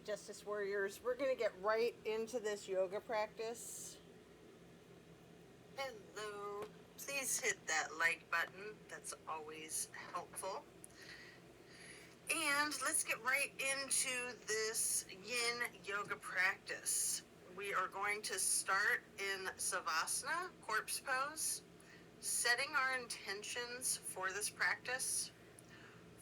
Justice Warriors. We're going to get right into this yoga practice. Hello. Please hit that like button. That's always helpful. And let's get right into this yin yoga practice. We are going to start in Savasana, corpse pose, setting our intentions for this practice.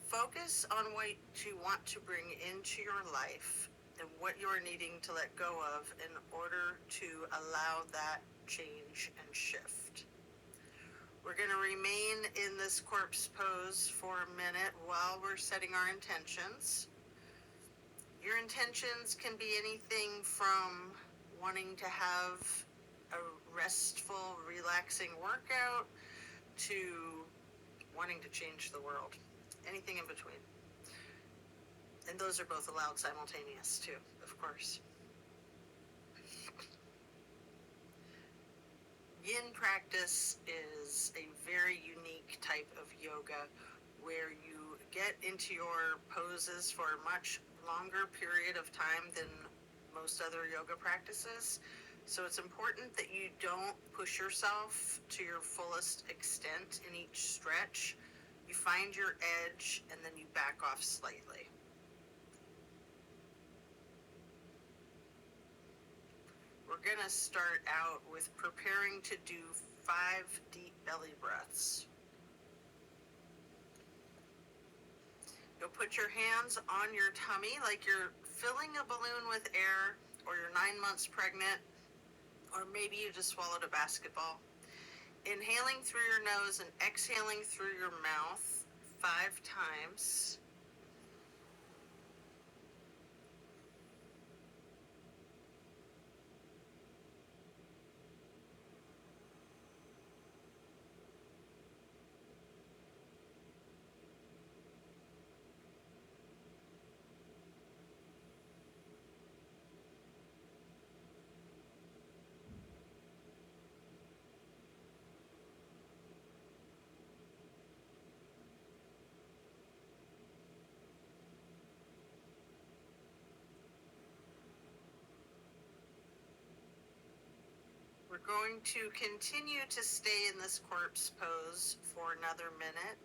Focus on what you want to bring into your life and what you're needing to let go of in order to allow that change and shift. We're going to remain in this corpse pose for a minute while we're setting our intentions. Your intentions can be anything from wanting to have a restful, relaxing workout to wanting to change the world. Anything in between. And those are both allowed simultaneous too, of course. Yin practice is a very unique type of yoga where you get into your poses for a much longer period of time than most other yoga practices. So it's important that you don't push yourself to your fullest extent in each stretch. You find your edge and then you back off slightly. We're going to start out with preparing to do 5 deep belly breaths. You'll put your hands on your tummy like you're filling a balloon with air, or you're 9 months pregnant, or maybe you just swallowed a basketball. Inhaling through your nose and exhaling through your mouth 5 times. We're going to continue to stay in this corpse pose for another minute.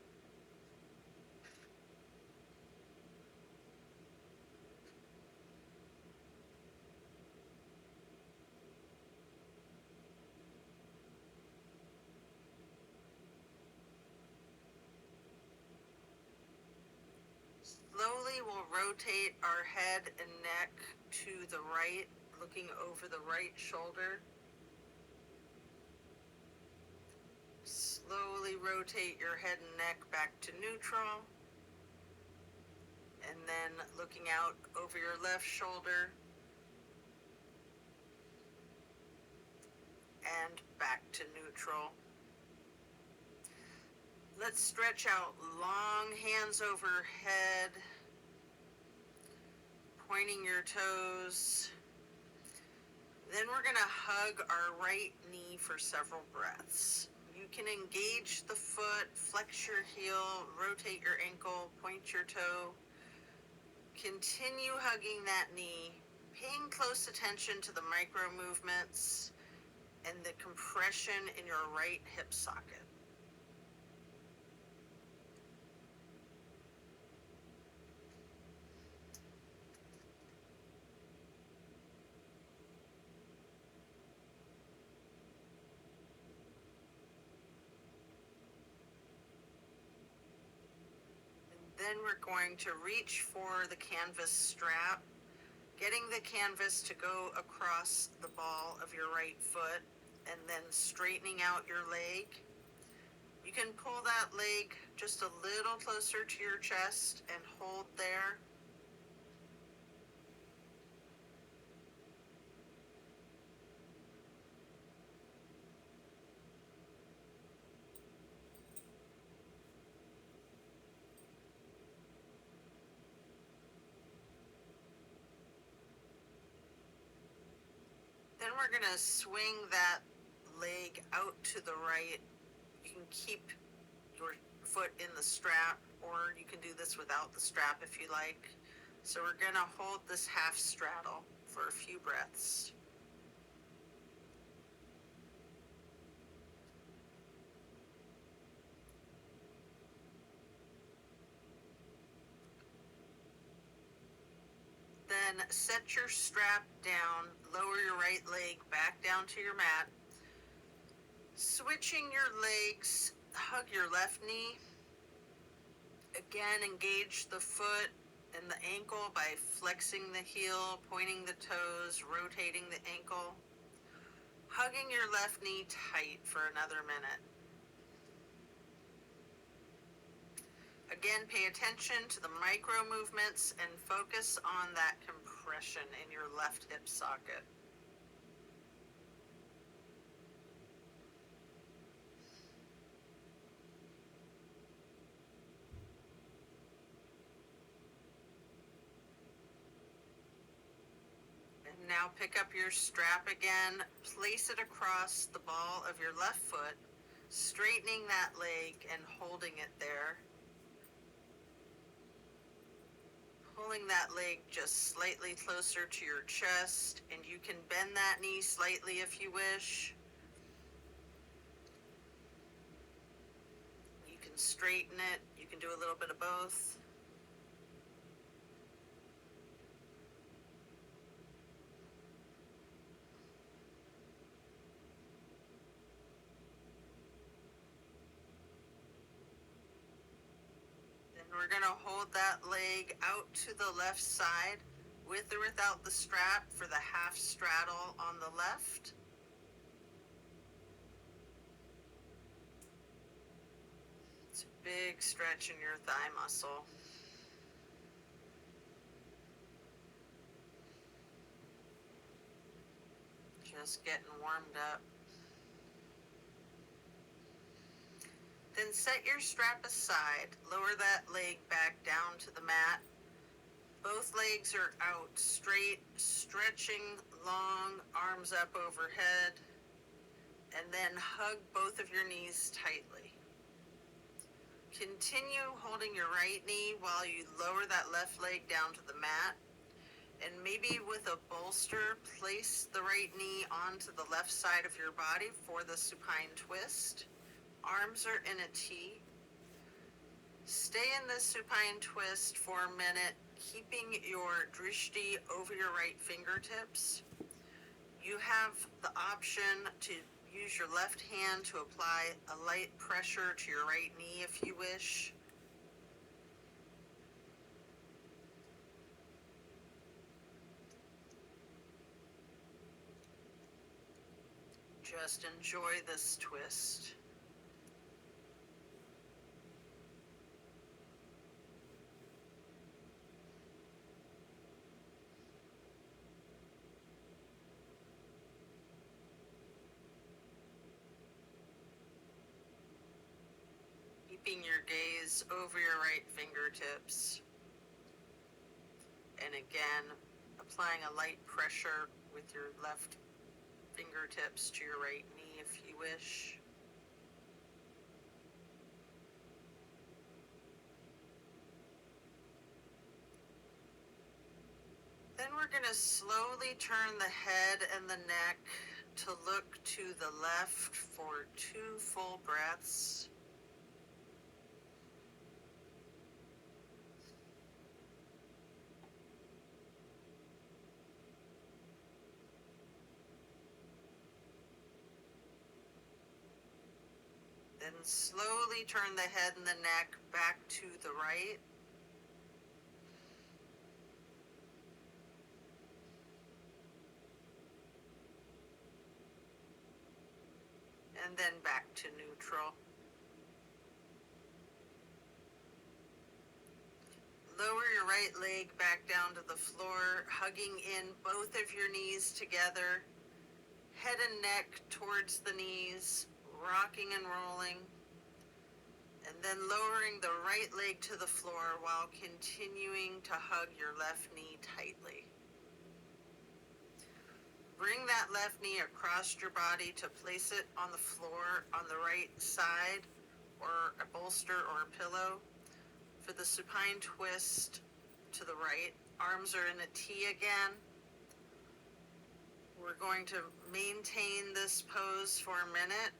Slowly we'll rotate our head and neck to the right, looking over the right shoulder. Slowly rotate your head and neck back to neutral. And then looking out over your left shoulder. And back to neutral. Let's stretch out long hands overhead, pointing your toes. Then we're going to hug our right knee for several breaths. You can engage the foot, flex your heel, rotate your ankle, point your toe. Continue hugging that knee, paying close attention to the micro movements and the compression in your right hip socket. Then we're going to reach for the canvas strap, getting the canvas to go across the ball of your right foot and then straightening out your leg. You can pull that leg just a little closer to your chest and hold there. Then we're going to swing that leg out to the right. You can keep your foot in the strap, or you can do this without the strap if you like. So we're gonna hold this half straddle for a few breaths. Then set your strap down, lower your right leg back down to your mat. Switching your legs, hug your left knee. Again, engage the foot and the ankle by flexing the heel, pointing the toes, rotating the ankle. Hugging your left knee tight for another minute. Again, pay attention to the micro movements and focus on that compression in your left hip socket. And now pick up your strap again, place it across the ball of your left foot, straightening that leg and holding it there. Pulling that leg just slightly closer to your chest, and you can bend that knee slightly if you wish. You can straighten it, you can do a little bit of both. We're gonna hold that leg out to the left side with or without the strap for the half straddle on the left. It's a big stretch in your thigh muscle. Just getting warmed up. Then set your strap aside, lower that leg back down to the mat. Both legs are out straight, stretching long, arms up overhead, and then hug both of your knees tightly. Continue holding your right knee while you lower that left leg down to the mat, and maybe with a bolster, place the right knee onto the left side of your body for the supine twist. Arms are in a T. Stay in this supine twist for a minute, keeping your drishti over your right fingertips. You have the option to use your left hand to apply a light pressure to your right knee if you wish. Just enjoy this twist. Keeping your gaze over your right fingertips. And again, applying a light pressure with your left fingertips to your right knee if you wish. Then we're going to slowly turn the head and the neck to look to the left for 2 full breaths. Then slowly turn the head and the neck back to the right. And then back to neutral. Lower your right leg back down to the floor, hugging in both of your knees together, head and neck towards the knees, rocking and rolling, and then lowering the right leg to the floor while continuing to hug your left knee tightly. Bring that left knee across your body to place it on the floor on the right side, or a bolster or a pillow, for the supine twist to the right. Arms are in a T again. We're going to maintain this pose for a minute,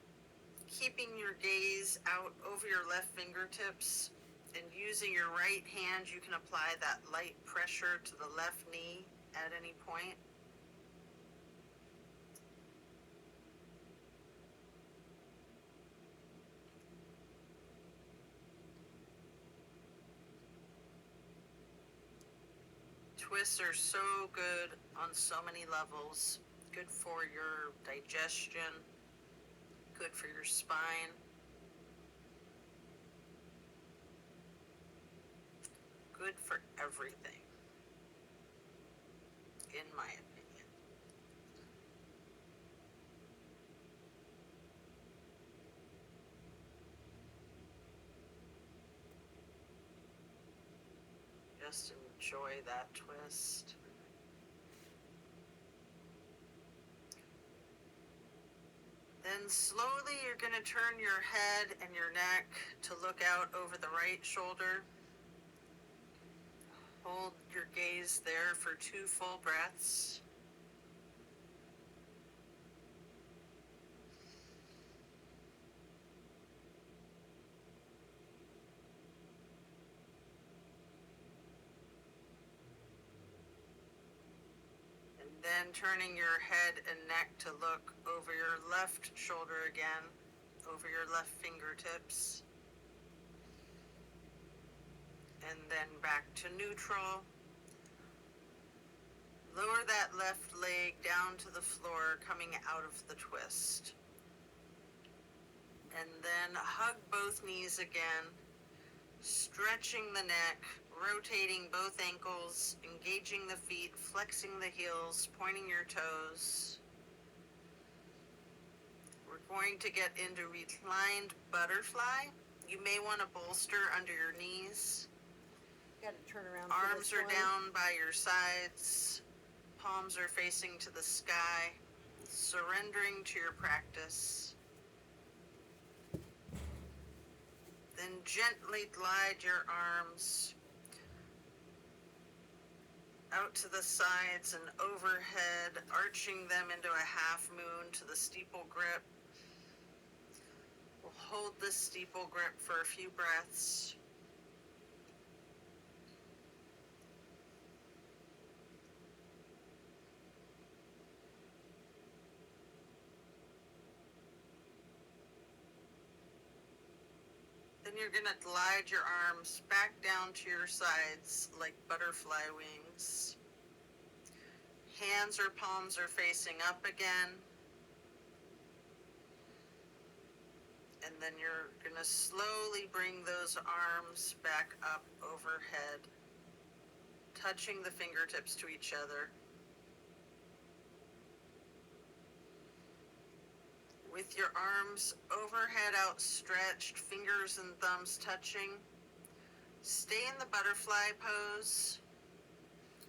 keeping your gaze out over your left fingertips, and using your right hand, you can apply that light pressure to the left knee at any point. Twists are so good on so many levels. Good for your digestion, good for your spine, good for everything, in my opinion. Just enjoy that twist. Then slowly you're going to turn your head and your neck to look out over the right shoulder. Hold your gaze there for 2 full breaths. And then turning your head and neck to look over your left shoulder again, over your left fingertips. And then back to neutral. Lower that left leg down to the floor, coming out of the twist. And then hug both knees again, stretching the neck, rotating both ankles, engaging the feet, flexing the heels, pointing your toes. We're going to get into reclined butterfly. You may want to bolster under your knees. Got to turn around. Arms are down by your sides. Palms are facing to the sky, surrendering to your practice. Then gently glide your arms out to the sides and overhead, arching them into a half moon to the steeple grip. We'll hold this steeple grip for a few breaths. Then you're going to glide your arms back down to your sides like butterfly wings. Hands or palms are facing up again. And then you're going to slowly bring those arms back up overhead, touching the fingertips to each other. With your arms overhead outstretched, fingers and thumbs touching, stay in the butterfly pose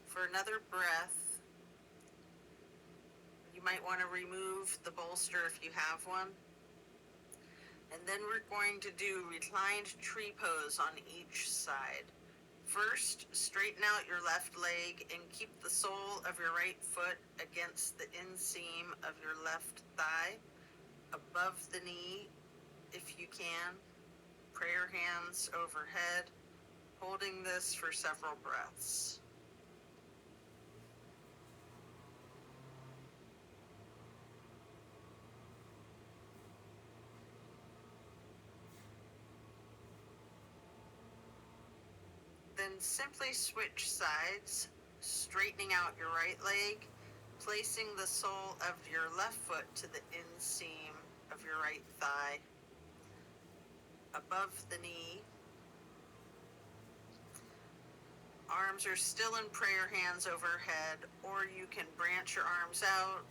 for another breath. You might want to remove the bolster if you have one. And then we're going to do reclined tree pose on each side. First, straighten out your left leg and keep the sole of your right foot against the inseam of your left thigh, above the knee if you can. Prayer hands overhead, holding this for several breaths. Then simply switch sides, straightening out your right leg, placing the sole of your left foot to the inseam of your right thigh, above the knee. Arms are still in prayer hands overhead, or you can branch your arms out,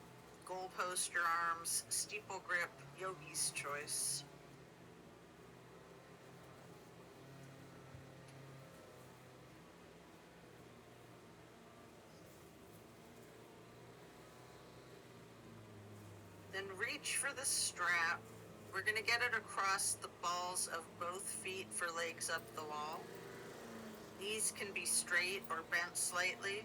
goal post your arms, steeple grip, yogi's choice. Then reach for the strap. We're going to get it across the balls of both feet for legs up the wall. Knees can be straight or bent slightly.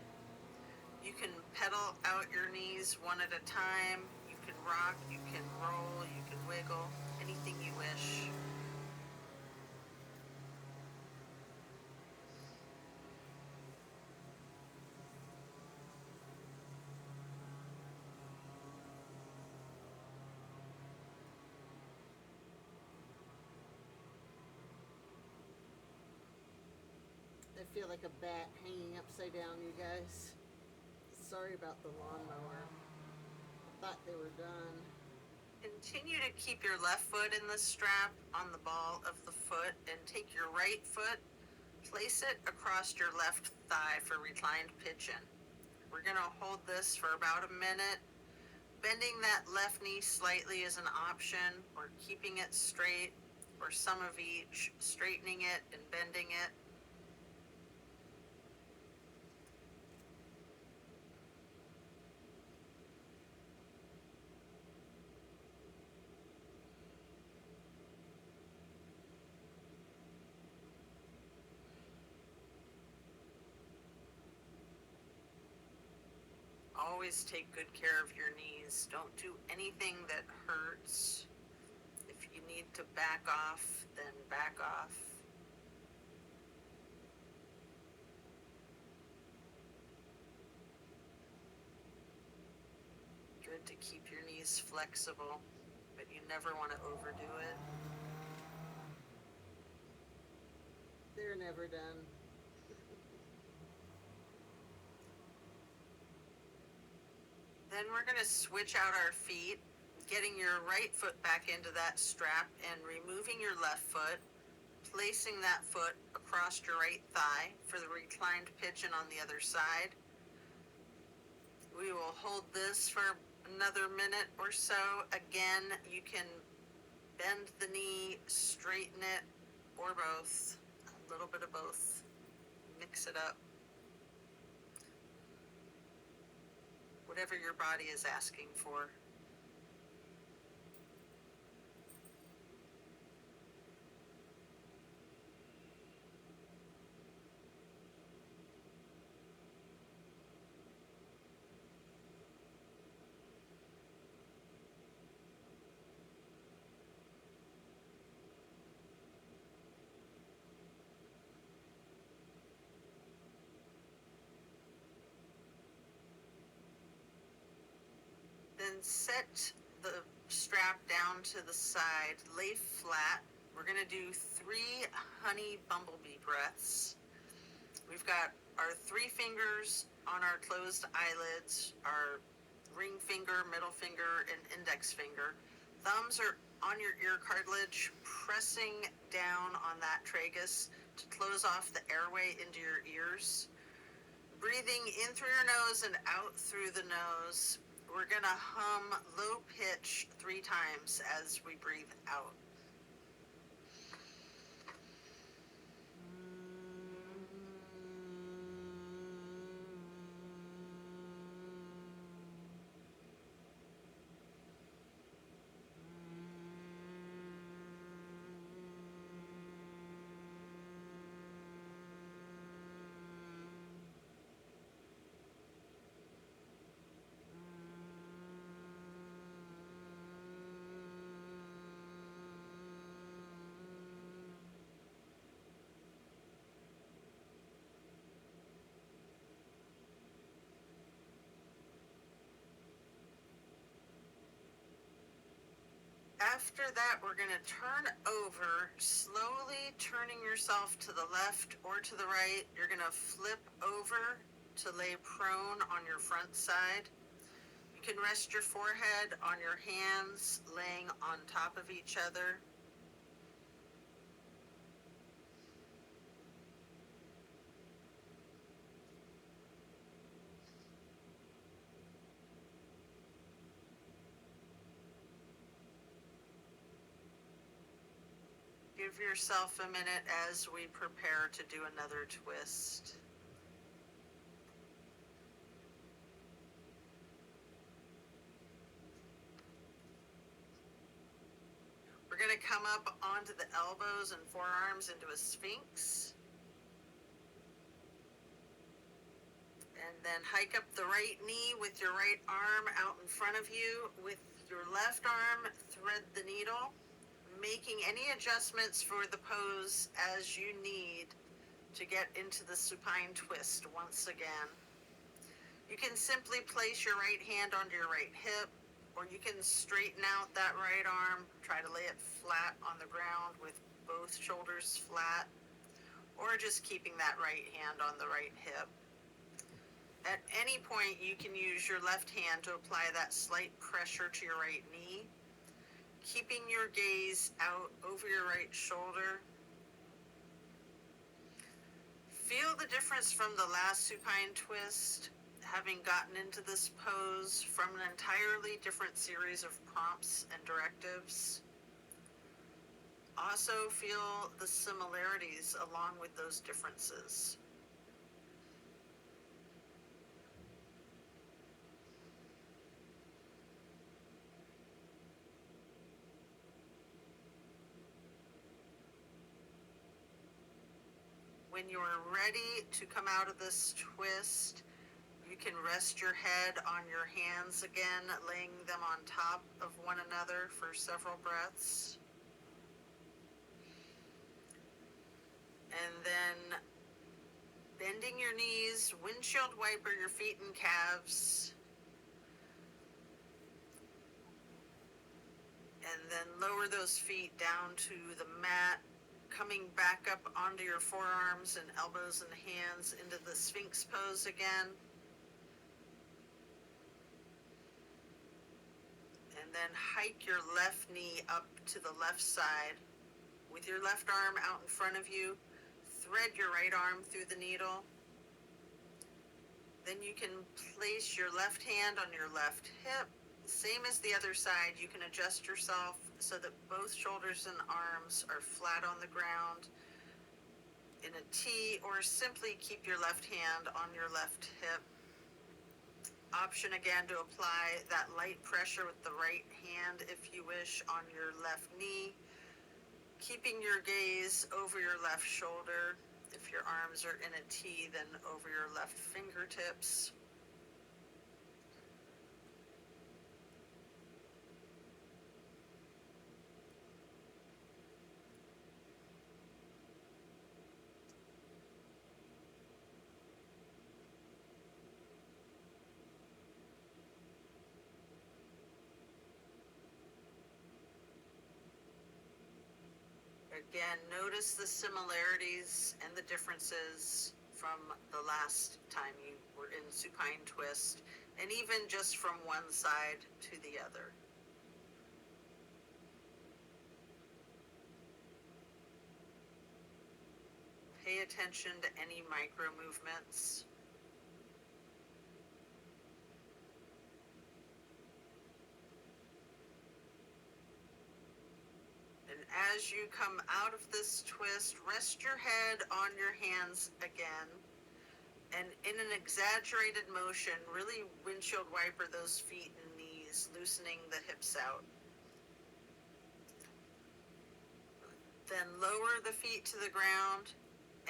You can pedal out your knees one at a time. You can rock, you can roll, you can wiggle, anything you wish. I feel like a bat hanging upside down, you guys. Sorry about the lawnmower. I thought they were done. Continue to keep your left foot in the strap on the ball of the foot and take your right foot, place it across your left thigh for reclined pigeon. We're going to hold this for about a minute. Bending that left knee slightly is an option, or keeping it straight, or some of each, straightening it and bending it. Always take good care of your knees. Don't do anything that hurts. If you need to back off, then back off. Good to keep your knees flexible, but you never want to overdo it. They're never done. Then we're going to switch out our feet, getting your right foot back into that strap and removing your left foot, placing that foot across your right thigh for the reclined pigeon on the other side. We will hold this for another minute or so. Again, you can bend the knee, straighten it, or both. A little bit of both. Mix it up. Whatever your body is asking for. Then set the strap down to the side, lay flat. We're going to do 3 honey bumblebee breaths. We've got our 3 fingers on our closed eyelids, our ring finger, middle finger, and index finger. Thumbs are on your ear cartilage, pressing down on that tragus to close off the airway into your ears. Breathing in through your nose and out through the nose. We're going to hum low pitch 3 times as we breathe out. After that, we're going to turn over, slowly turning yourself to the left or to the right. You're going to flip over to lay prone on your front side. You can rest your forehead on your hands, laying on top of each other. Give yourself a minute as we prepare to do another twist. We're going to come up onto the elbows and forearms into a sphinx. then hike up the right knee with your right arm out in front of you. With your left arm, thread the needle, making any adjustments for the pose as you need to get into the supine twist once again. You can simply place your right hand onto your right hip, or you can straighten out that right arm, try to lay it flat on the ground with both shoulders flat, or just keeping that right hand on the right hip. At any point, you can use your left hand to apply that slight pressure to your right knee, keeping your gaze out over your right shoulder. Feel the difference from the last supine twist, having gotten into this pose from an entirely different series of prompts and directives. Also feel the similarities along with those differences. When you're ready to come out of this twist, you can rest your head on your hands again, laying them on top of one another for several breaths. And then bending your knees, windshield wiper your feet and calves. And then lower those feet down to the mat, coming back up onto your forearms and elbows and hands into the Sphinx pose again. And then hike your left knee up to the left side with your left arm out in front of you. Thread your right arm through the needle. Then you can place your left hand on your left hip. Same as the other side, you can adjust yourself so that both shoulders and arms are flat on the ground in a T, or simply keep your left hand on your left hip. Option again to apply that light pressure with the right hand if you wish on your left knee, keeping your gaze over your left shoulder. If your arms are in a T, then over your left fingertips. Again, notice the similarities and the differences from the last time you were in supine twist, and even just from one side to the other. Pay attention to any micro movements. As you come out of this twist, rest your head on your hands again, and in an exaggerated motion, really windshield wiper those feet and knees, loosening the hips out. Then lower the feet to the ground,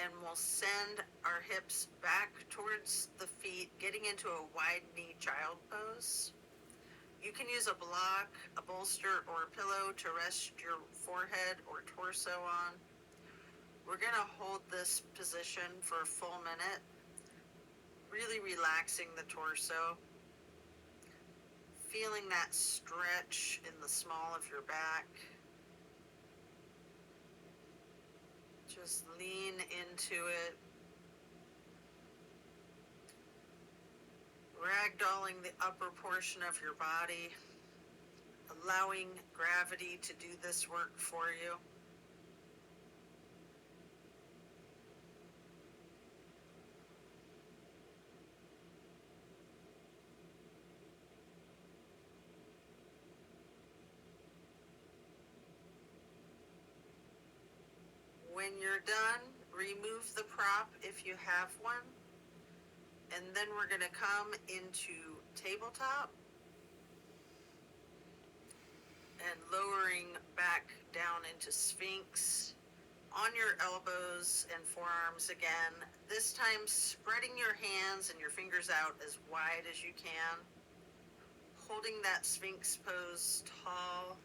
and we'll send our hips back towards the feet, getting into a wide knee child pose. You can use a block, a bolster, or a pillow to rest your forehead or torso on. We're gonna hold this position for a full minute, really relaxing the torso, feeling that stretch in the small of your back. Just lean into it. Ragdolling the upper portion of your body, allowing gravity to do this work for you. When you're done, remove the prop if you have one. And then we're going to come into tabletop and lowering back down into Sphinx, on your elbows and forearms again, this time spreading your hands and your fingers out as wide as you can, holding that Sphinx pose tall,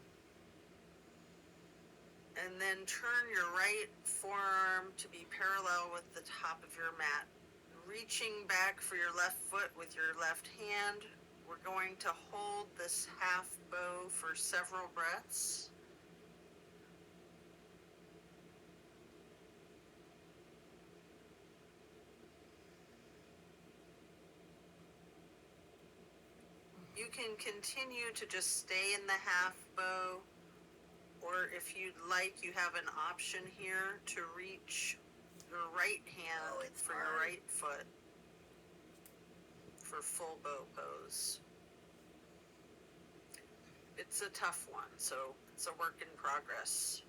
and then turn your right forearm to be parallel with the top of your mat. Reaching back for your left foot with your left hand, we're going to hold this half bow for several breaths. You can continue to just stay in the half bow, or if you'd like, you have an option here to reach your right hand for your right foot for full bow pose. It's a tough one, so it's a work in progress.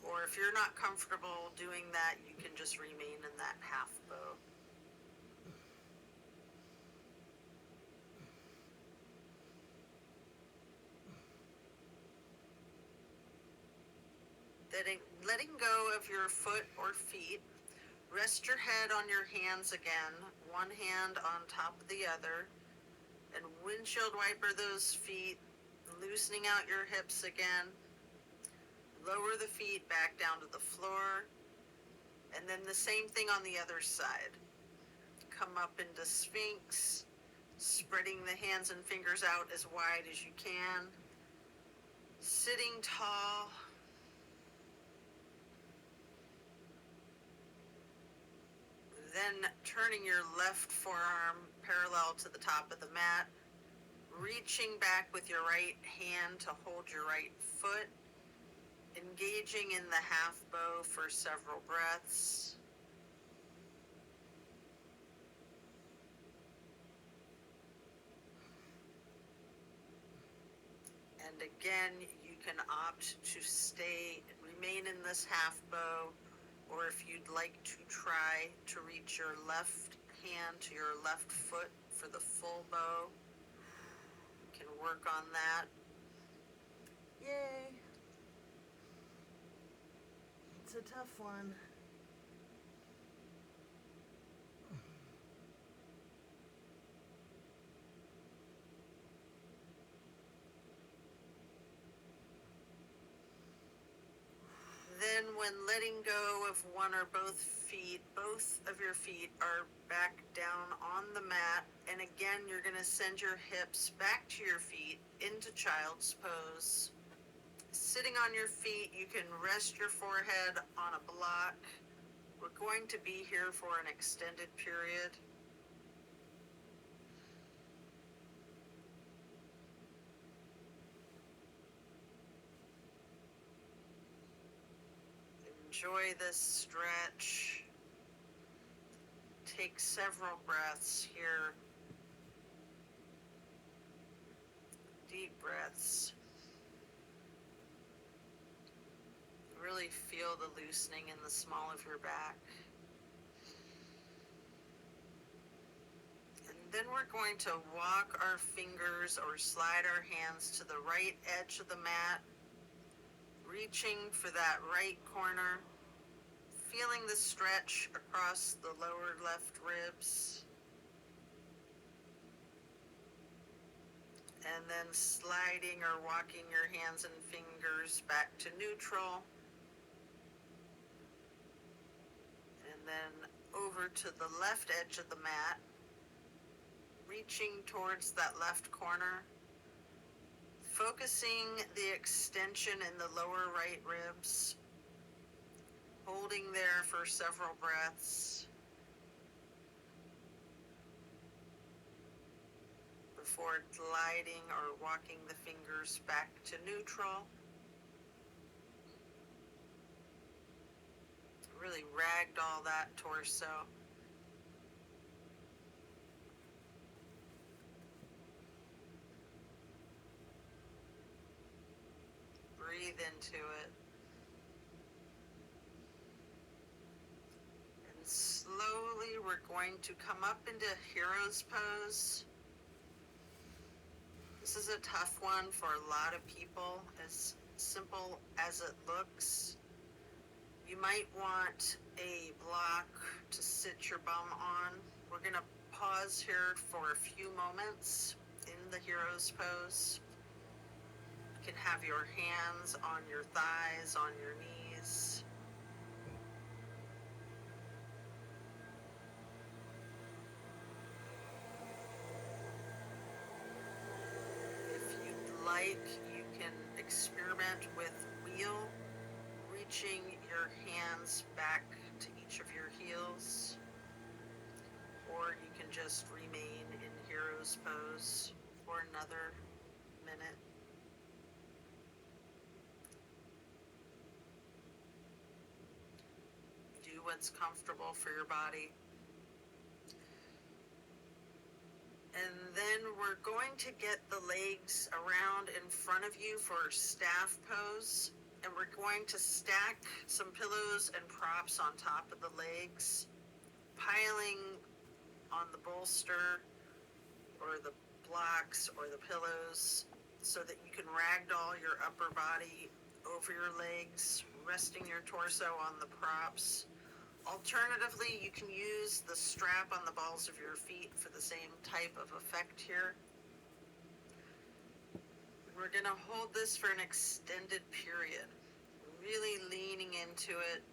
Or if you're not comfortable doing that, you can just remain in that half bow. Letting go of your foot or feet, rest your head on your hands again, one hand on top of the other, and windshield wiper those feet, loosening out your hips again. Lower the feet back down to the floor, and then the same thing on the other side. Come up into Sphinx, spreading the hands and fingers out as wide as you can, sitting tall. Then turning your left forearm parallel to the top of the mat, reaching back with your right hand to hold your right foot, engaging in the half bow for several breaths. And again, you can opt to remain in this half bow, or if you'd like to try to reach your left hand to your left foot for the full bow, you can work on that. Yay. It's a tough one. Then when letting go of one or both feet, both of your feet are back down on the mat. And again, you're going to send your hips back to your feet into child's pose. Sitting on your feet, you can rest your forehead on a block. We're going to be here for an extended period. Enjoy this stretch. Take several breaths here. Deep breaths. Really feel the loosening in the small of your back. And then we're going to walk our fingers or slide our hands to the right edge of the mat, reaching for that right corner, feeling the stretch across the lower left ribs. And then sliding or walking your hands and fingers back to neutral. And then over to the left edge of the mat, reaching towards that left corner, focusing the extension in the lower right ribs, holding there for several breaths before gliding or walking the fingers back to neutral. Really ragdoll that torso. Breathe into it. And slowly we're going to come up into hero's pose. This is a tough one for a lot of people, as simple as it looks. You might want a block to sit your bum on. We're going to pause here for a few moments in the hero's pose. You can have your hands on your thighs, on your knees. If you'd like, you can experiment with wheel, reaching your hands back to each of your heels, or you can just remain in hero's pose for another minute. Do what's comfortable for your body. And then we're going to get the legs around in front of you for staff pose. And we're going to stack some pillows and props on top of the legs, piling on the bolster or the blocks or the pillows so that you can ragdoll your upper body over your legs, resting your torso on the props. Alternatively, you can use the strap on the balls of your feet for the same type of effect here. We're going to hold this for an extended period, really leaning into it.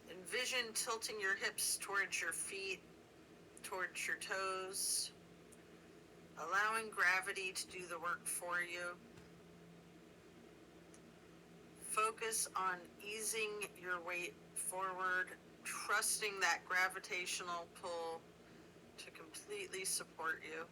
Envision tilting your hips towards your feet, towards your toes, allowing gravity to do the work for you. Focus on easing your weight forward, trusting that gravitational pull to completely support you.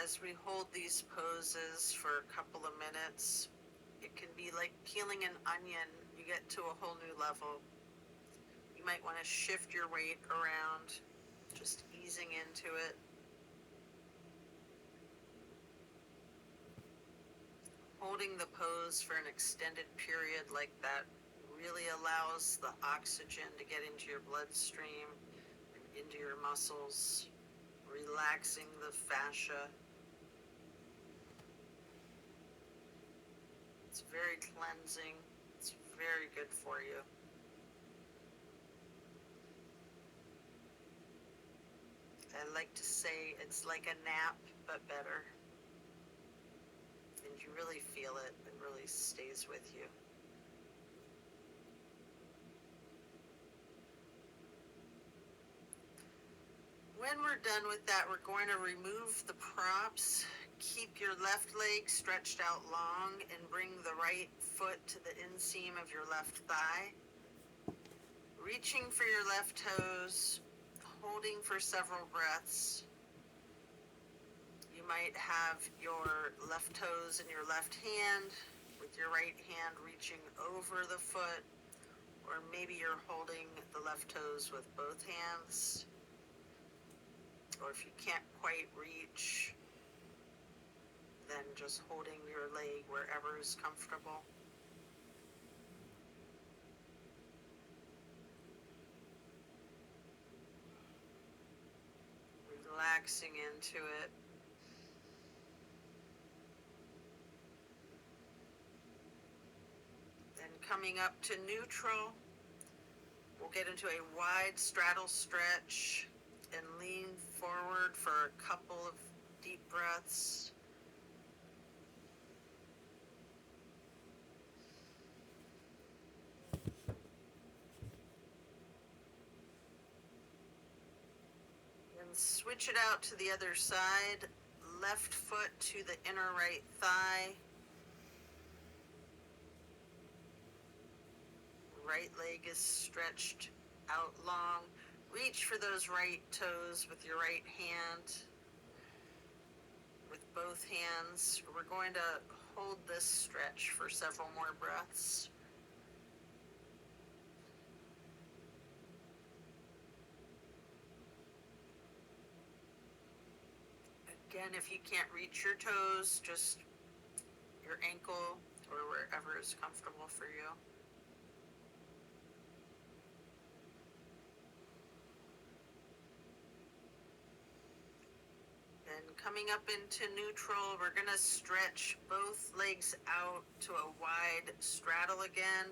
As we hold these poses for a couple of minutes, it can be like peeling an onion. You get to a whole new level. You might want to shift your weight around, just easing into it. Holding the pose for an extended period like that really allows the oxygen to get into your bloodstream and into your muscles, relaxing the fascia. It's very cleansing. It's very good for you. I like to say it's like a nap, but better. And you really feel it. It really stays with you. When we're done with that, we're going to remove the props. Keep your left leg stretched out long and bring the right foot to the inseam of your left thigh. Reaching for your left toes, holding for several breaths. You might have your left toes in your left hand, with your right hand reaching over the foot, or maybe you're holding the left toes with both hands. Or if you can't quite reach, then just holding your leg wherever is comfortable. Relaxing into it. Then coming up to neutral, we'll get into a wide straddle stretch and lean forward for a couple of deep breaths. And switch it out to the other side. Left foot to the inner right thigh. right leg is stretched out long. Reach for those right toes with your right hand. With both hands, we're going to hold this stretch for several more breaths. Again, if you can't reach your toes, just your ankle or wherever is comfortable for you. Then coming up into neutral, we're going to stretch both legs out to a wide straddle again.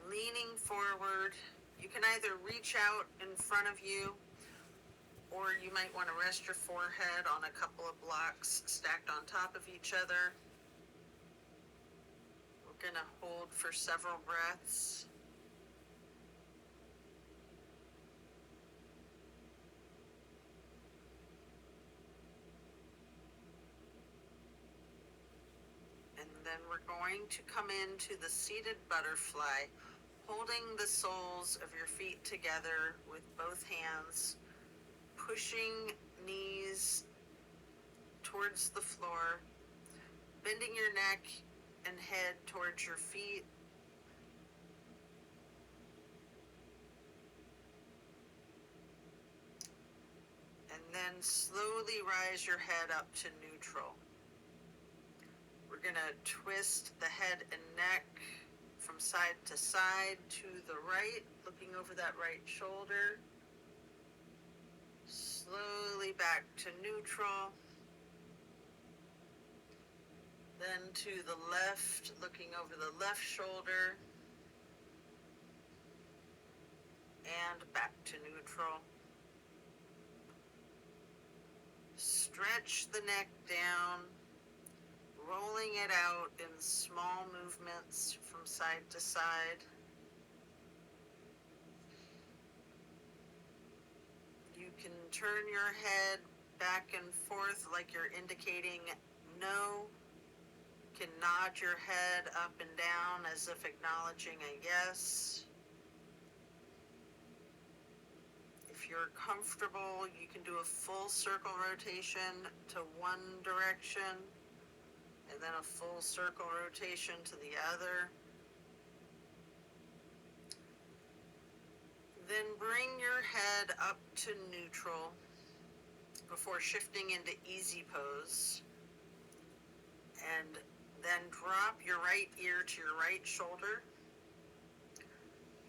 Leaning forward, you can either reach out in front of you, or you might want to rest your forehead on a couple of blocks stacked on top of each other. We're going to hold for several breaths. And then we're going to come into the seated butterfly, holding the soles of your feet together with both hands, pushing knees towards the floor, bending your neck and head towards your feet. And then slowly rise your head up to neutral. We're going to twist the head and neck from side to side to the right, looking over that right shoulder. Slowly back to neutral. Then to the left, looking over the left shoulder. And back to neutral. Stretch the neck down, rolling it out in small movements from side to side. You can turn your head back and forth like you're indicating no. You can nod your head up and down as if acknowledging a yes. If you're comfortable, you can do a full circle rotation to one direction and then a full circle rotation to the other. Then bring your head up to neutral before shifting into easy pose. And then drop your right ear to your right shoulder.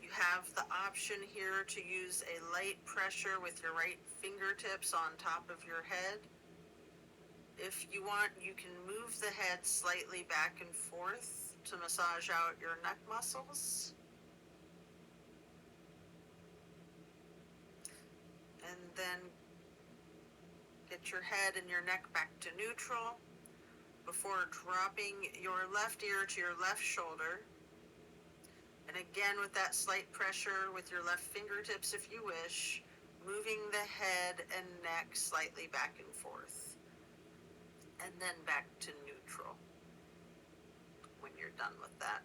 You have the option here to use a light pressure with your right fingertips on top of your head. If you want, you can move the head slightly back and forth to massage out your neck muscles. And then get your head and your neck back to neutral before dropping your left ear to your left shoulder. And again, with that slight pressure with your left fingertips, if you wish, moving the head and neck slightly back and forth. And then back to neutral when you're done with that.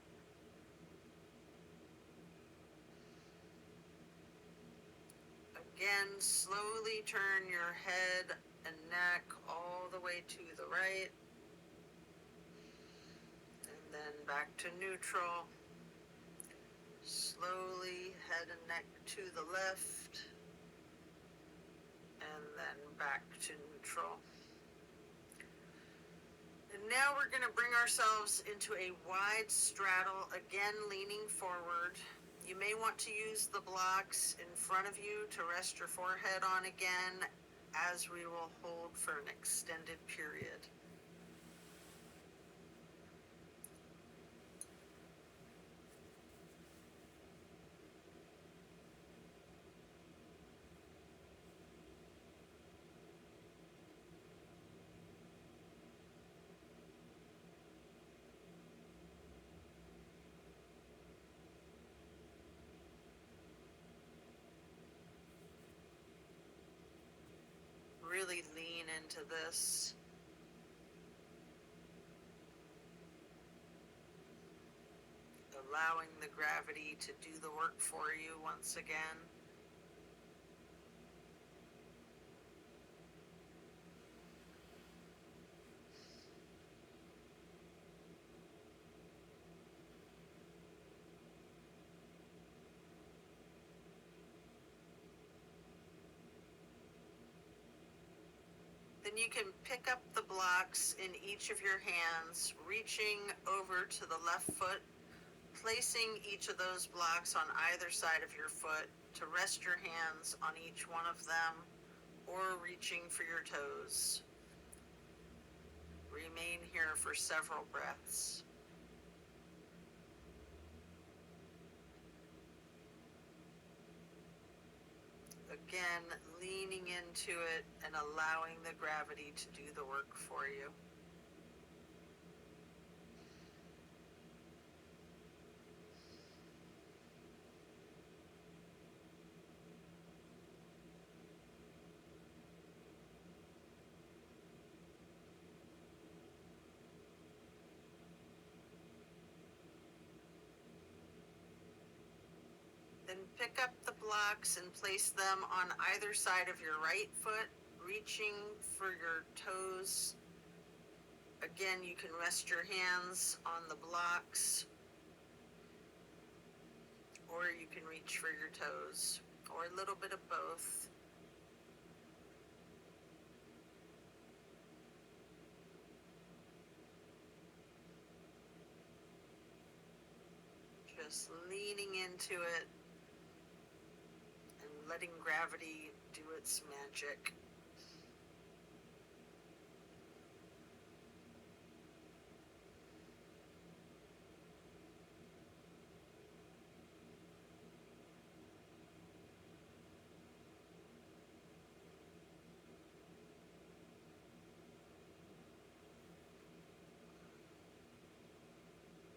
Again, slowly turn your head and neck all the way to the right. And then back to neutral. Slowly head and neck to the left. And then back to neutral. And now we're going to bring ourselves into a wide straddle, again leaning forward. You may want to use the blocks in front of you to rest your forehead on again, as we will hold for an extended period. Really lean into this. allowing the gravity to do the work for you once again. Then you can pick up the blocks in each of your hands, reaching over to the left foot, placing each of those blocks on either side of your foot to rest your hands on each one of them, or reaching for your toes. Remain here for several breaths. Again, leaning into it and allowing the gravity to do the work for you. Then pick up the blocks and place them on either side of your right foot, reaching for your toes. Again, you can rest your hands on the blocks, or you can reach for your toes, or a little bit of both. Just leaning into it and letting gravity do its magic.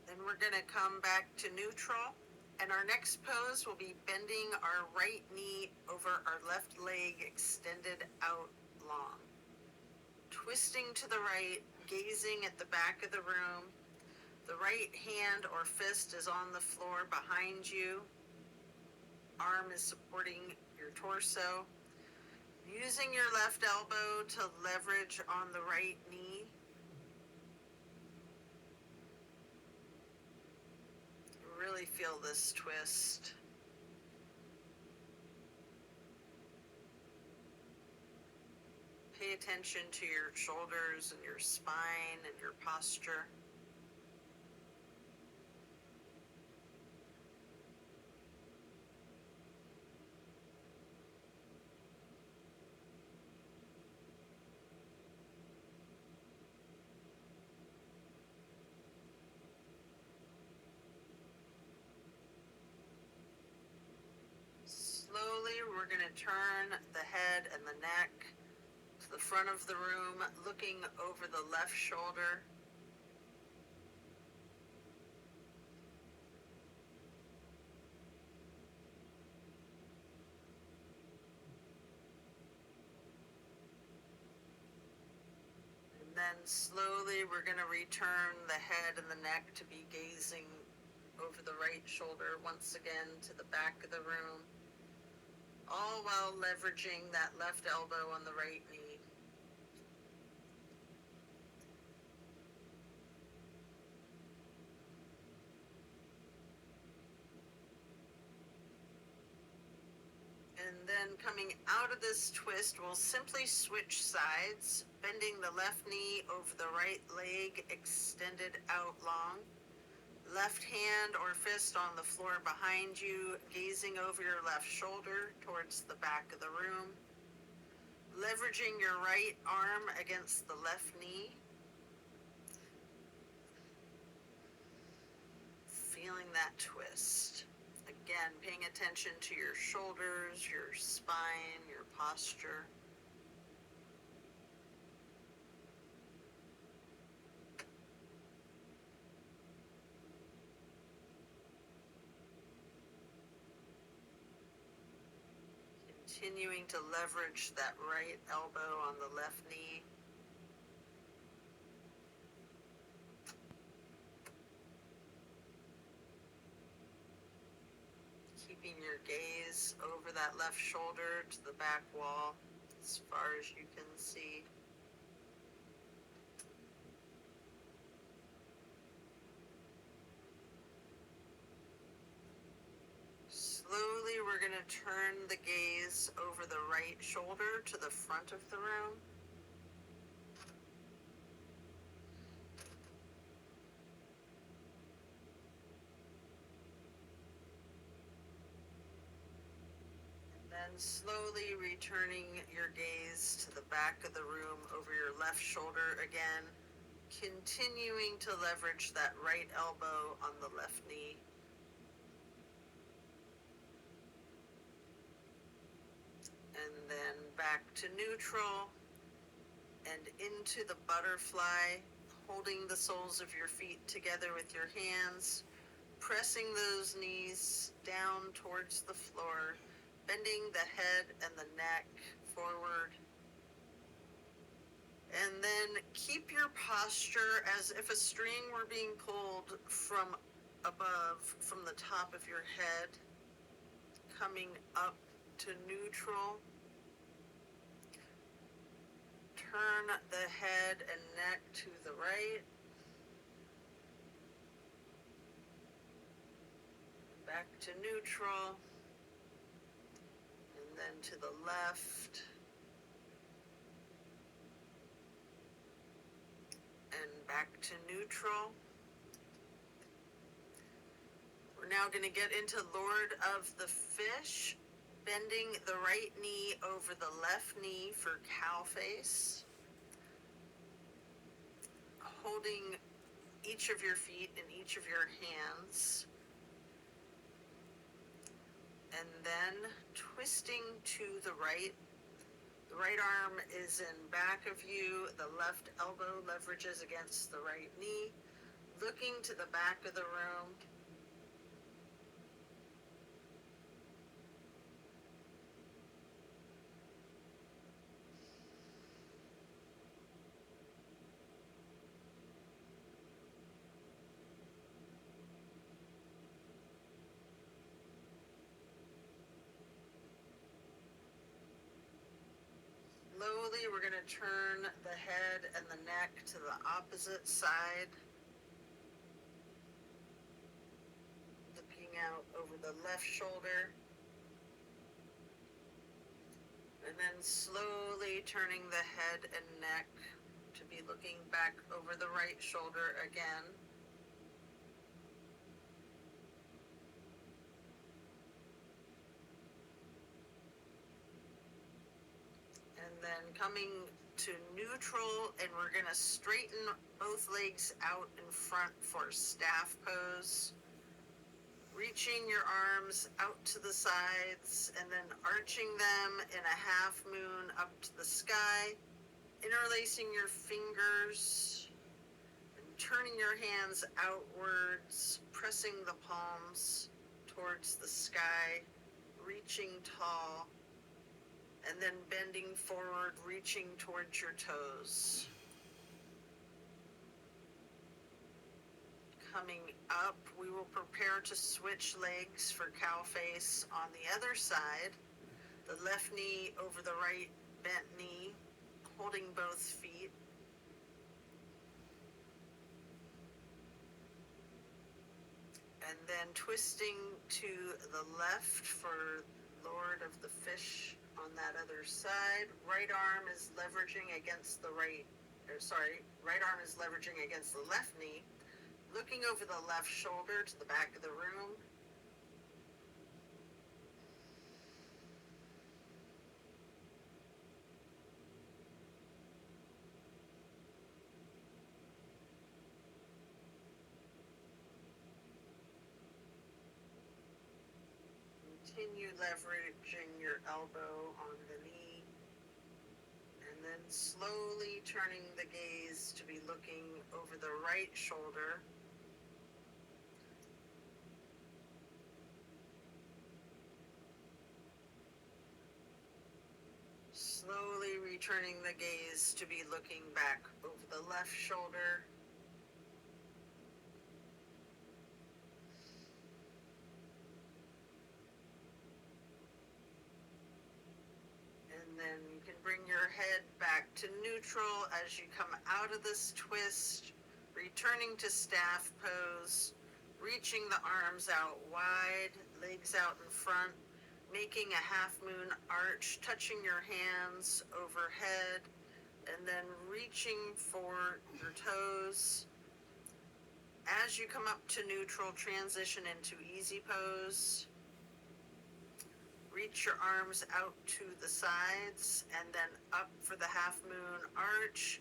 Then we're going to come back to neutral, and our next pose will be bending our right knee over our left leg extended out long. Twisting to the right, gazing at the back of the room. The right hand or fist is on the floor behind you. Arm is supporting your torso. Using your left elbow to leverage on the right knee. Really feel this twist. Pay attention to your shoulders and your spine and your posture. Slowly, we're going to turn the head and the neck to the front of the room, looking over the left shoulder. And then slowly, we're going to return the head and the neck to be gazing over the right shoulder once again to the back of the room, all while leveraging that left elbow on the right knee. And then coming out of this twist, we'll simply switch sides, bending the left knee over the right leg extended out long. Left hand or fist on the floor behind you, gazing over your left shoulder towards the back of the room. Leveraging your right arm against the left knee. Feeling that twist. Again, paying attention to your shoulders, your spine, your posture. Continuing to leverage that right elbow on the left knee. keeping your gaze over that left shoulder to the back wall as far as you can see. Slowly, we're going to turn the gaze over the right shoulder to the front of the room. And then slowly returning your gaze to the back of the room over your left shoulder again, continuing to leverage that right elbow on the left knee. And then back to neutral and into the butterfly, holding the soles of your feet together with your hands, pressing those knees down towards the floor, bending the head and the neck forward. And then keep your posture as if a string were being pulled from above, from the top of your head, coming up to neutral. Turn the head and neck to the right. Back to neutral. And then to the left. And back to neutral. We're now going to get into Lord of the Fish, bending the right knee over the left knee for cow face. Holding each of your feet in each of your hands. And then twisting to the right. The right arm is in back of you. The left elbow leverages against the right knee. Looking to the back of the room. Slowly, we're going to turn the head and the neck to the opposite side. Looking out over the left shoulder. And then slowly turning the head and neck to be looking back over the right shoulder again. And then coming to neutral, and we're going to straighten both legs out in front for staff pose. Reaching your arms out to the sides and then arching them in a half moon up to the sky. Interlacing your fingers and turning your hands outwards, pressing the palms towards the sky, reaching tall. And then bending forward, reaching towards your toes. Coming up, we will prepare to switch legs for cow face on the other side. The left knee over the right bent knee, holding both feet. And then twisting to the left for Lord of the Fish on that other side. Right arm is leveraging against the right arm is leveraging against the left knee. Looking over the left shoulder to the back of the room. Continue leveraging your elbow on the knee. And then slowly turning the gaze to be looking over the right shoulder. Slowly returning the gaze to be looking back over the left shoulder. neutral as you come out of this twist, returning to staff pose, reaching the arms out wide, legs out in front, making a half moon arch, touching your hands overhead, and then reaching for your toes. As you come up to neutral, transition into easy pose. Reach your arms out to the sides and then up for the half moon arch.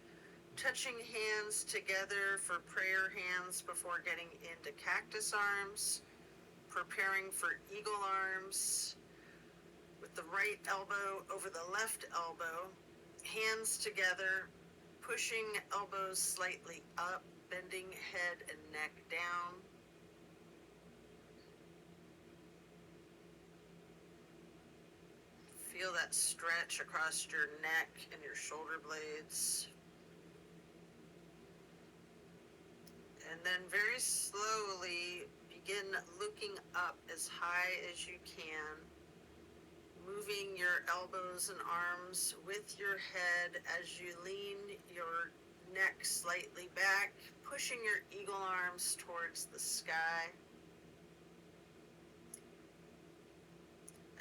Touching hands together for prayer hands before getting into cactus arms. Preparing for eagle arms. With the right elbow over the left elbow. Hands together, pushing elbows slightly up, bending head and neck down. Feel that stretch across your neck and your shoulder blades. And then very slowly begin looking up as high as you can, moving your elbows and arms with your head as you lean your neck slightly back, pushing your eagle arms towards the sky.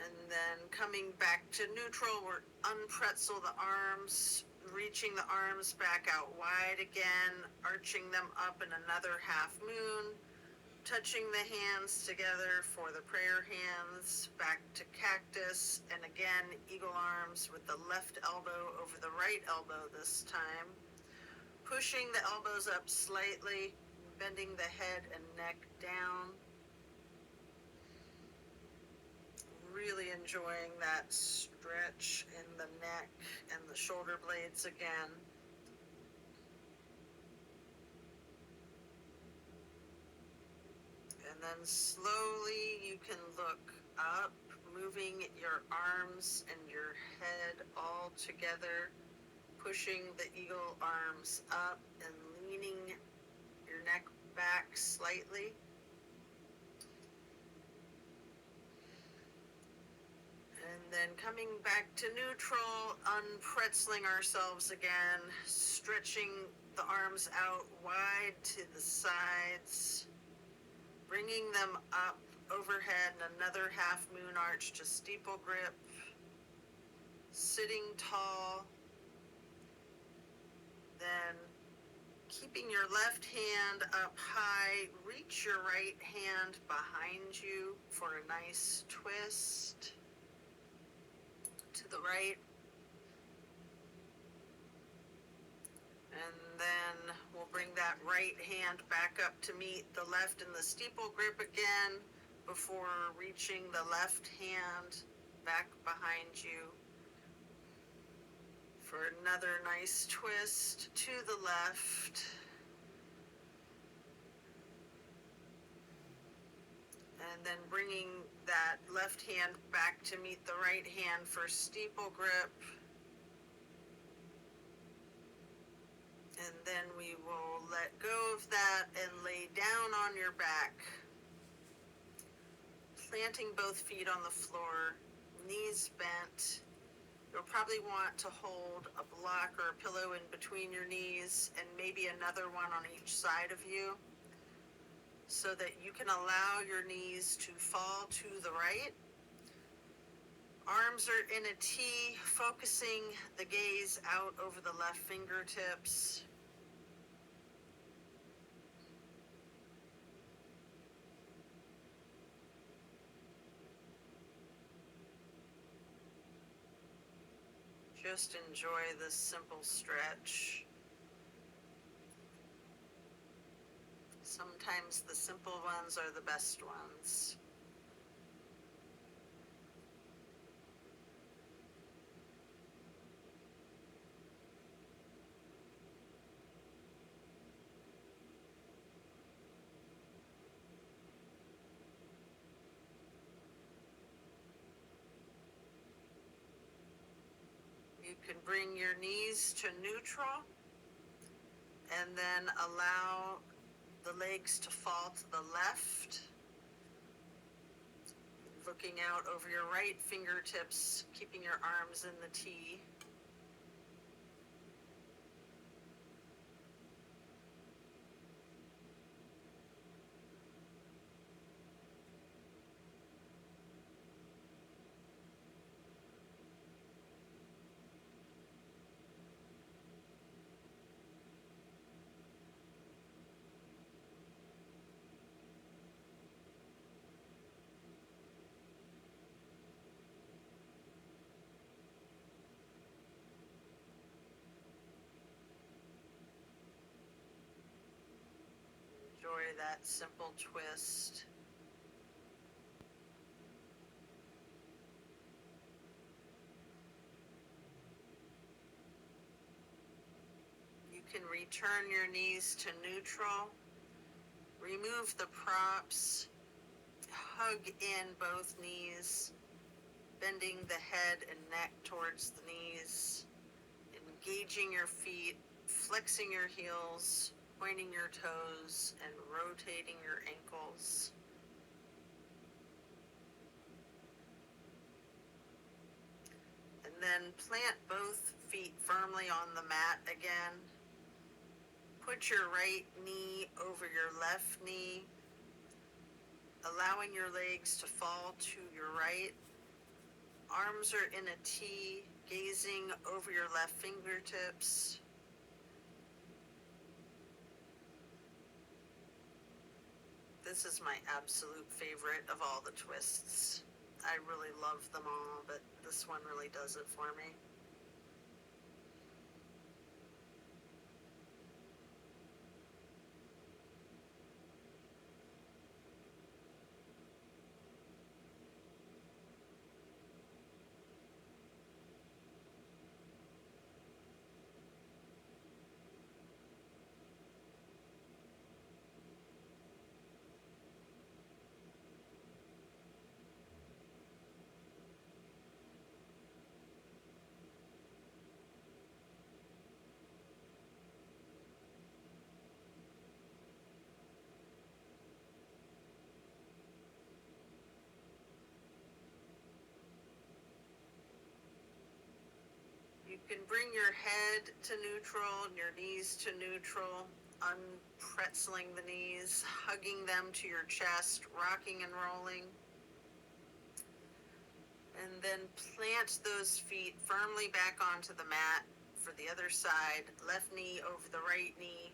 And then coming back to neutral, we're unpretzel the arms, reaching the arms back out wide again, arching them up in another half moon, touching the hands together for the prayer hands, back to cactus, and again, eagle arms with the left elbow over the right elbow this time. Pushing the elbows up slightly, bending the head and neck down. Really enjoying that stretch in the neck and the shoulder blades again. And then slowly you can look up, moving your arms and your head all together, pushing the eagle arms up and leaning your neck back slightly. And then coming back to neutral, unpretzeling ourselves again, stretching the arms out wide to the sides, bringing them up overhead and another half moon arch to steeple grip, sitting tall, then keeping your left hand up high, reach your right hand behind you for a nice twist to the right. And then we'll bring that right hand back up to meet the left in the steeple grip again before reaching the left hand back behind you for another nice twist to the left. And then bringing that left hand back to meet the right hand for steeple grip. And then we will let go of that and lay down on your back. Planting both feet on the floor, knees bent. You'll probably want to hold a block or a pillow in between your knees and maybe another one on each side of you so that you can allow your knees to fall to the right. Arms are in a T, focusing the gaze out over the left fingertips. Just enjoy this simple stretch. Sometimes the simple ones are the best ones. You can bring your knees to neutral and then allow the legs to fall to the left. Looking out over your right fingertips, keeping your arms in the T. that simple twist. You can return your knees to neutral. Remove the props. Hug in both knees, bending the head and neck towards the knees, engaging your feet, flexing your heels, pointing your toes, and rotating your ankles. And then plant both feet firmly on the mat again. Put your right knee over your left knee, allowing your legs to fall to your right. Arms are in a T, gazing over your left fingertips. This is my absolute favorite of all the twists. I really love them all, but this one really does it for me. You can bring your head to neutral and your knees to neutral, unpretzeling the knees, hugging them to your chest, rocking and rolling. And then plant those feet firmly back onto the mat for the other side, left knee over the right knee,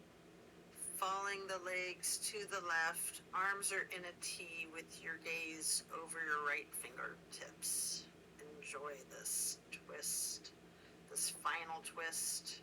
falling the legs to the left, arms are in a T with your gaze over your right fingertips. Enjoy this twist, this final twist.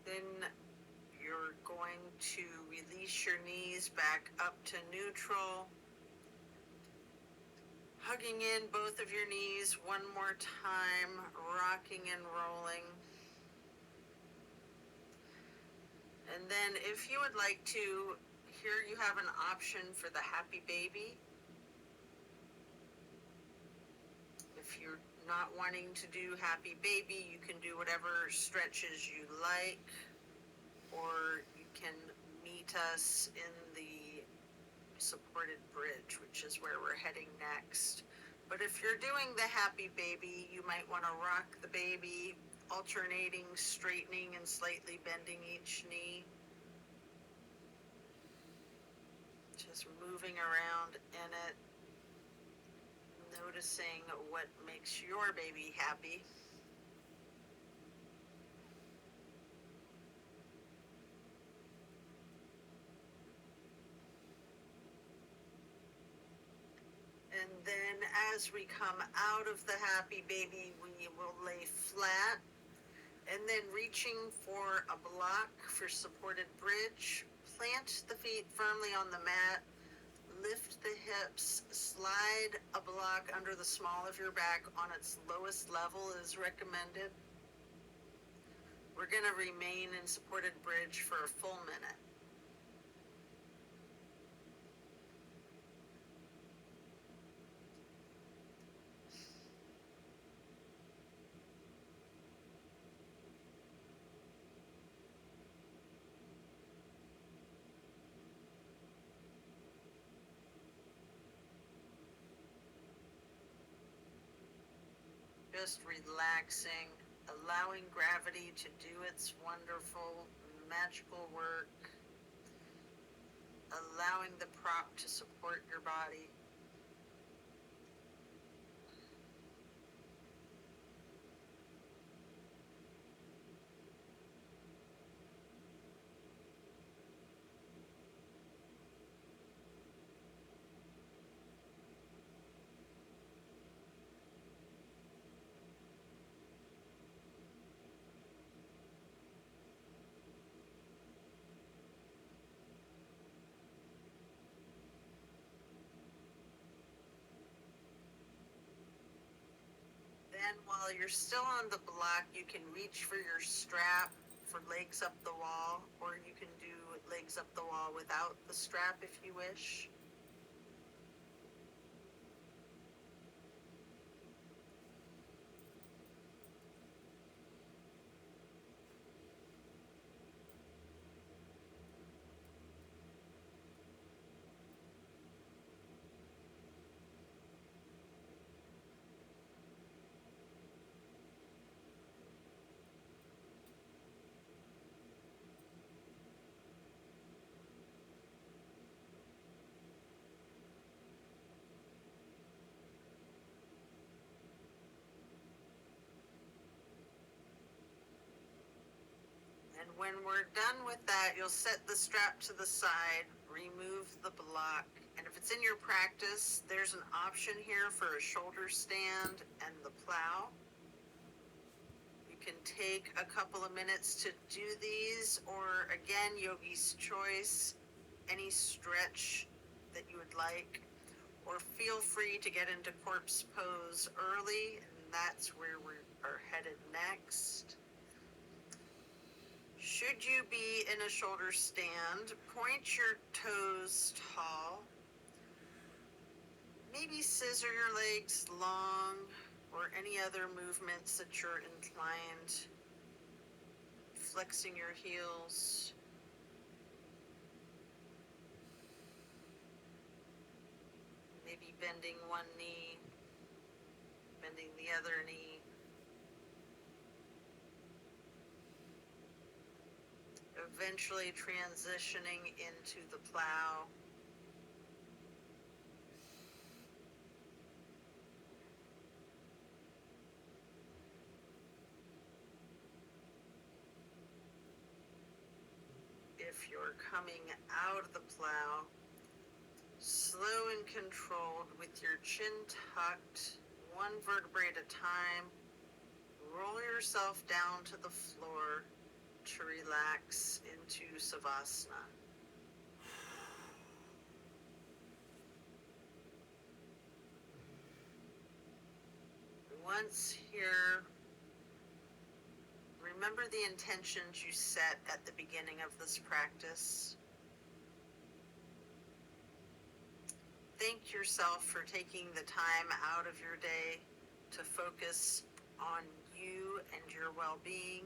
Then you're going to release your knees back up to neutral, hugging in both of your knees one more time, rocking and rolling. And then if you would like to, here you have an option for the happy baby. If you're not wanting to do happy baby, you can do whatever stretches you like, or you can meet us in the supported bridge, which is where we're heading next. But if you're doing the happy baby, you might want to rock the baby, alternating, straightening, and slightly bending each knee. Just moving around in it, noticing what makes your baby happy. And then as we come out of the happy baby, we will lay flat, and then reaching for a block for supported bridge, plant the feet firmly on the mat, lift the hips, slide a block under the small of your back on its lowest level is recommended. We're going to remain in supported bridge for a full minute. Just relaxing, allowing gravity to do its wonderful, magical work, allowing the prop to support your body. Then while you're still on the block, you can reach for your strap for legs up the wall, or you can do legs up the wall without the strap if you wish. And when we're done with that, you'll set the strap to the side, remove the block, and if it's in your practice, there's an option here for a shoulder stand and the plow. You can take a couple of minutes to do these, or again, yogi's choice, any stretch that you would like, or feel free to get into corpse pose early, and that's where we are headed next. Should you be in a shoulder stand, point your toes tall. Maybe scissor your legs long, or any other movements that you're inclined. Flexing your heels. Maybe bending one knee, bending the other knee. Eventually transitioning into the plow. If you're coming out of the plow, slow and controlled with your chin tucked, one vertebrae at a time, roll yourself down to the floor to relax into Savasana. Once here, remember the intentions you set at the beginning of this practice. Thank yourself for taking the time out of your day to focus on you and your well-being.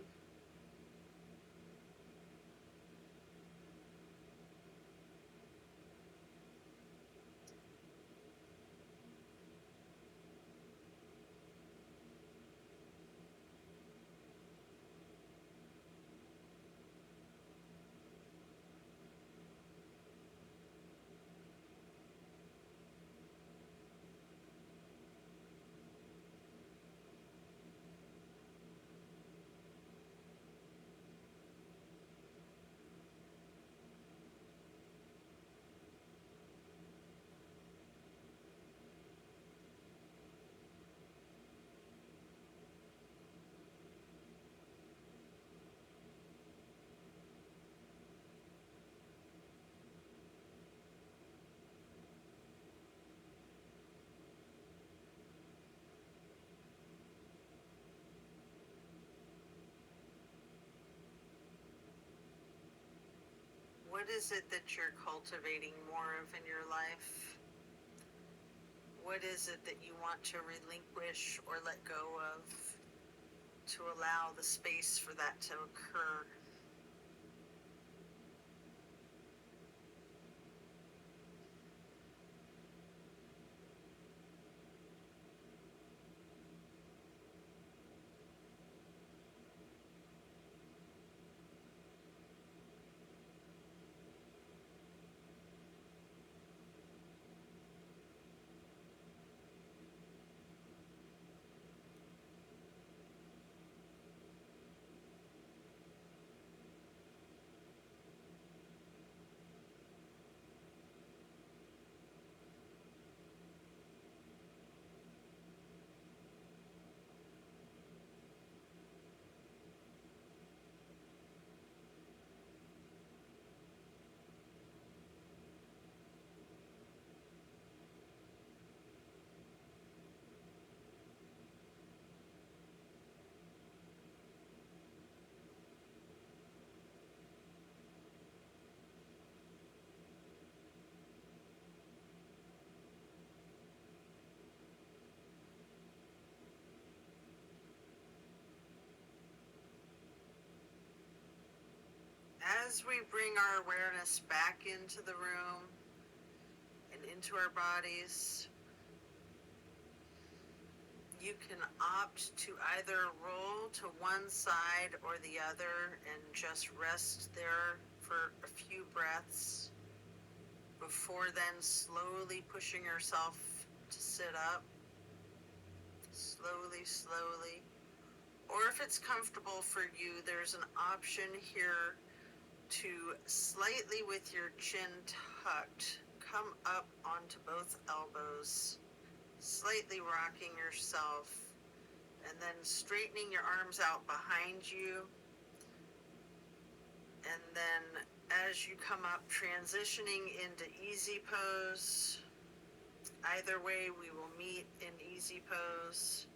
What is it that you're cultivating more of in your life? What is it that you want to relinquish or let go of to allow the space for that to occur? As we bring our awareness back into the room and into our bodies, you can opt to either roll to one side or the other and just rest there for a few breaths before then slowly pushing yourself to sit up, slowly, slowly. Or if it's comfortable for you, there's an option here to slightly with your chin tucked, come up onto both elbows, slightly rocking yourself, and then straightening your arms out behind you. And then as you come up, transitioning into easy pose. Either way, we will meet in easy pose.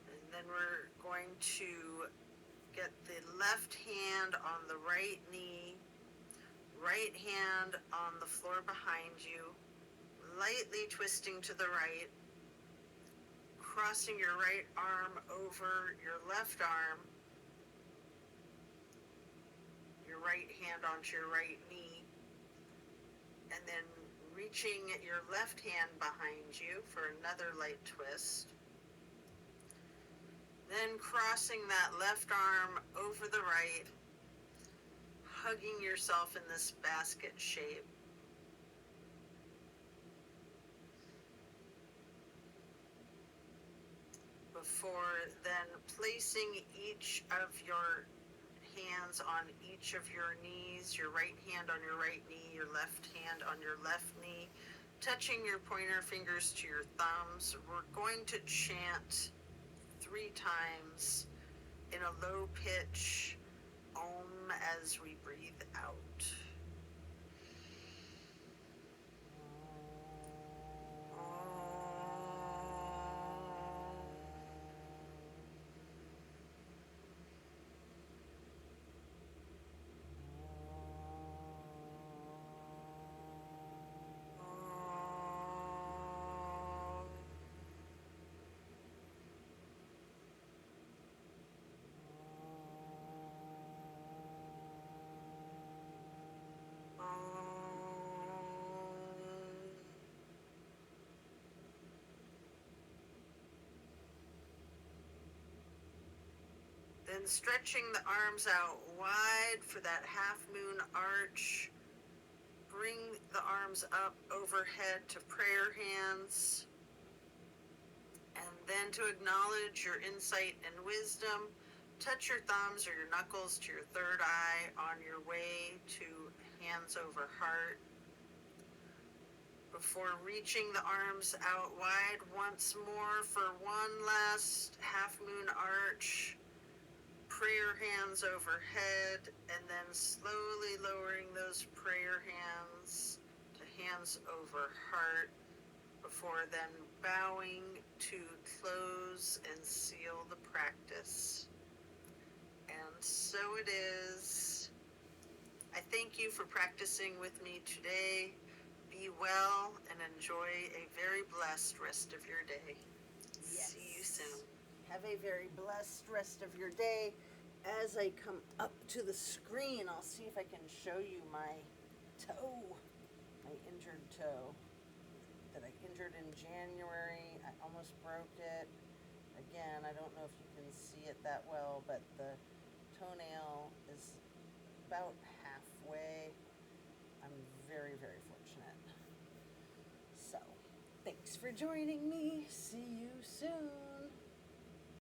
And then we're going to get the left hand on the right knee, right hand on the floor behind you, lightly twisting to the right, crossing your right arm over your left arm, your right hand onto your right knee, and then reaching your left hand behind you for another light twist. Then crossing that left arm over the right, hugging yourself in this basket shape. Before then placing each of your hands on each of your knees, your right hand on your right knee, your left hand on your left knee, touching your pointer fingers to your thumbs. We're going to chant 3 times in a low pitch Om as we breathe out. Then stretching the arms out wide for that half moon arch. Bring the arms up overhead to prayer hands. And then to acknowledge your insight and wisdom, touch your thumbs or your knuckles to your third eye on your way to hands over heart. Before reaching the arms out wide once more for one last half moon arch. Prayer hands overhead, and then slowly lowering those prayer hands to hands over heart before then bowing to close and seal the practice. so it is. I thank you for practicing with me today. Be well and enjoy a very blessed rest of your day. Yes. See you soon. Have a very blessed rest of your day. As I come up to the screen, I'll see if I can show you my toe, my injured toe that I injured in January. I almost broke it. Again, I don't know if you can see it that well, but the toenail is about halfway. I'm very, very fortunate. So, thanks for joining me. See you soon.